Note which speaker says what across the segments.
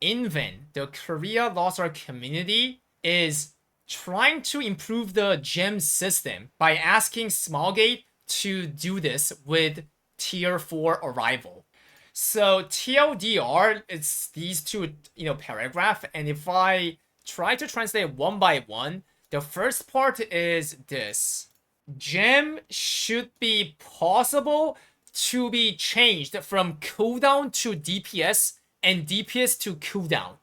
Speaker 1: Inven, the Korea Lost Ark community, is trying to improve the gem system by asking Smallgate to do this with tier 4 arrival. So TLDR, it's these two, paragraph, and if I try to translate one by one, the first part is this. Gem should be possible to be changed from cooldown to DPS and DPS to cooldown.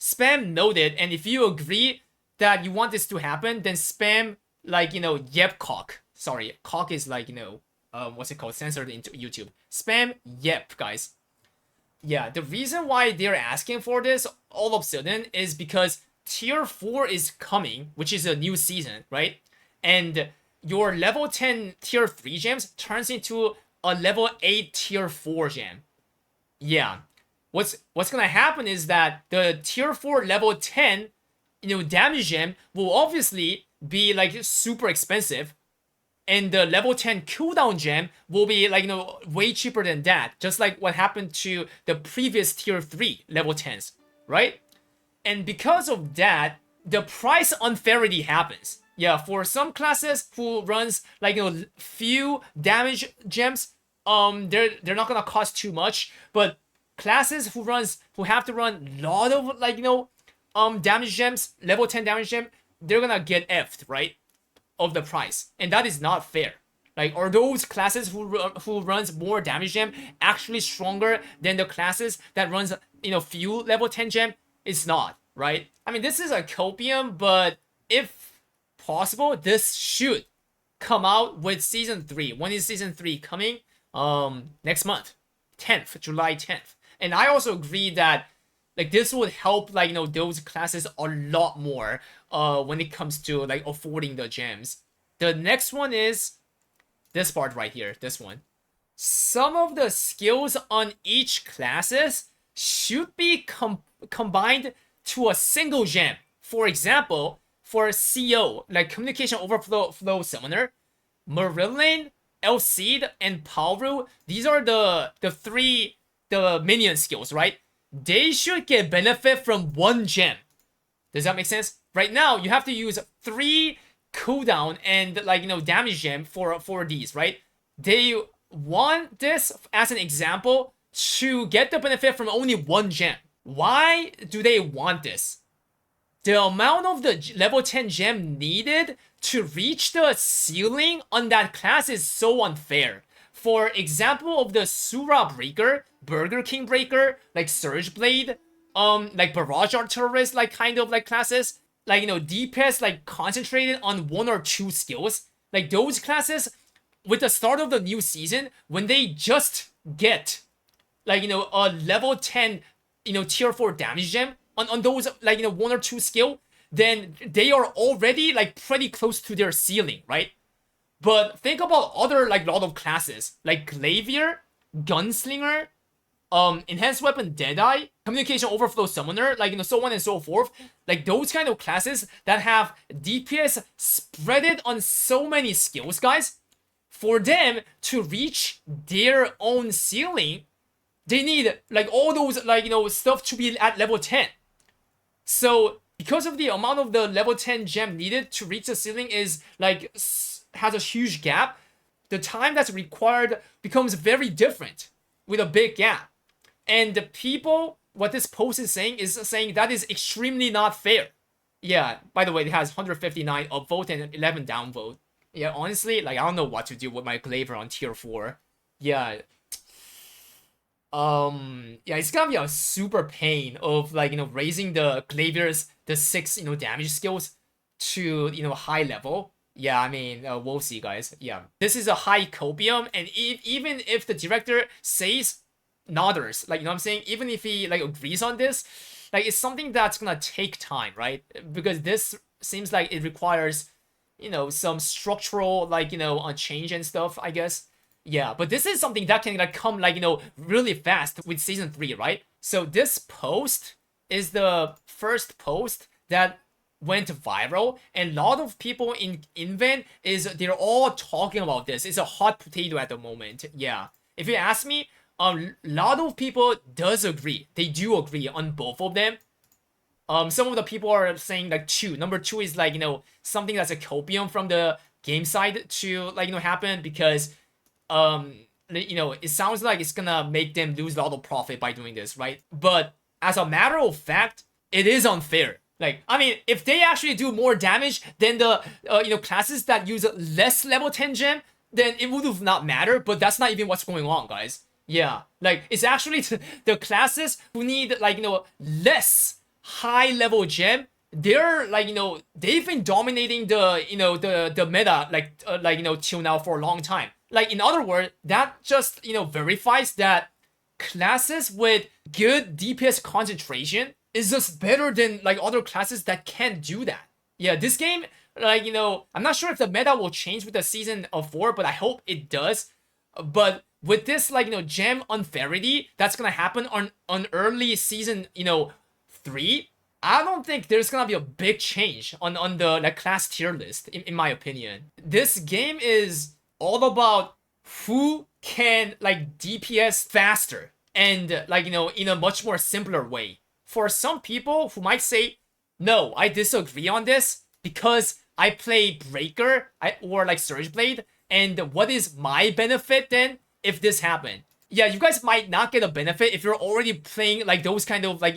Speaker 1: Spam noted, and if you agree that you want this to happen, then spam yep cock. Sorry, cock is what's it called? Censored into YouTube. Spam yep, guys. Yeah, the reason why they're asking for this all of a sudden is because tier 4 is coming, which is a new season, right? And your level 10 tier 3 gems turns into a level 8 tier 4 gem. Yeah. What's gonna happen is that the tier 4 level 10, damage gem will obviously be super expensive. And the level 10 cooldown gem will be way cheaper than that. Just like what happened to the previous tier 3 level 10s, right? And because of that, the price unfairity happens. Yeah, for some classes who runs few damage gems, they're not gonna cost too much. But classes who have to run a lot of damage gems, level 10 damage gem, they're gonna get effed, right? Of the price, and that is not fair. Are those classes who runs more damage gem actually stronger than the classes that runs few level 10 gem? It's not, right? I mean, this is a copium, but if possible, this should come out with season 3. When is season 3 coming? Next month, 10th, July 10th. And I also agree that this would help those classes a lot more when it comes to affording the gems. The next one is this part right here, this one. Some of the skills on each classes should be combined to a single gem. For example, for CO, Communication Overflow Summoner, Marilyn, Elseed, and Palru, these are the minion skills, right? They should get benefit from one gem. Does that make sense? Right now, you have to use 3 cooldown and damage gem for these, right? They want this as an example to get the benefit from only one gem. Why do they want this? The amount of the level 10 gem needed to reach the ceiling on that class is so unfair. For example of the Sura Breaker, Burger King Breaker, Surge Blade, Barrage Artillerist, classes, DPS, concentrated on 1 or 2 skills. Those classes, with the start of the new season, when they just get, a level 10, tier 4 damage gem on those, 1 or 2 skill, then they are already, pretty close to their ceiling, right? But think about other lot of classes like Glavier, Gunslinger, Enhanced Weapon Deadeye, Communication Overflow Summoner, so on and so forth. Those kind of classes that have DPS spreaded on so many skills, guys. For them to reach their own ceiling, they need all those stuff to be at level 10. So because of the amount of the level 10 gem needed to reach the ceiling is has a huge gap, the time that's required becomes very different with a big gap. And the people, what this post is saying that is extremely not fair. Yeah, by the way, it has 159 upvote and 11 downvote. Yeah, honestly, I don't know what to do with my Glaver on tier 4. Yeah. Yeah, it's gonna be a super pain of raising the Glavier's the 6 damage skills to high level. Yeah, I mean, we'll see, guys. Yeah, this is a high copium, and even if the director says nodders, what I'm saying, even if he agrees on this, it's something that's gonna take time, right? Because this seems like it requires some structural change and stuff, I guess. Yeah, but this is something that can come really fast with season 3, right? So this post is the first post that went viral, and a lot of people in Inven they're all talking about this. It's a hot potato at the moment. Yeah, if you ask me, A lot of people does agree. They do agree on both of them. Some of the people are saying like two. Number two is like, something that's a copium from the game side to like, happen because, it sounds like it's gonna make them lose a lot of profit by doing this, right? But as a matter of fact, it is unfair. Like, I mean, if they actually do more damage than the, classes that use less level 10 gem, then it would have not mattered, but that's not even what's going on, guys. Yeah, like, it's actually the classes who need, like, less high level gem, they're like, they've been dominating the, the meta, till now for a long time. Like, in other words, that just, verifies that classes with good DPS concentration is just better than, like, other classes that can't do that. Yeah, this game, like, I'm not sure if the meta will change with the season of 4, but I hope it does. But with this, like, gem unfairity that's gonna happen on early season, 3, I don't think there's gonna be a big change on the like class tier list, in my opinion. This game is all about who can like DPS faster and like, in a much more simpler way. For some people who might say, no, I disagree on this because I play Breaker or like Surge Blade, and what is my benefit then if this happened? Yeah, you guys might not get a benefit if you're already playing like those kind of like,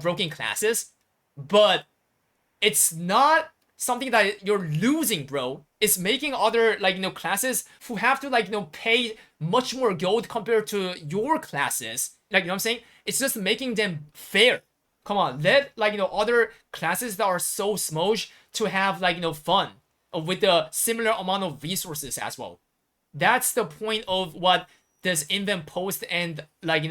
Speaker 1: broken classes, but it's not something that you're losing, bro. It's making other like, classes who have to like, pay much more gold compared to your classes. Like, you know what I'm saying? It's just making them fair. Come on, let like, other classes that are so smoosh to have like, fun with a similar amount of resources as well. That's the point of what this invent post and like,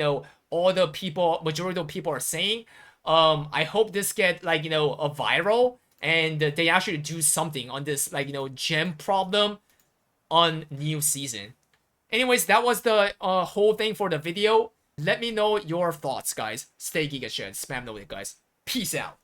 Speaker 1: all the people, majority of people are saying. I hope this get like, a viral and they actually do something on this like, gem problem on new season. Anyways, that was the whole thing for the video. Let me know your thoughts, guys. Stay giga shit. Spam noted, guys. Peace out.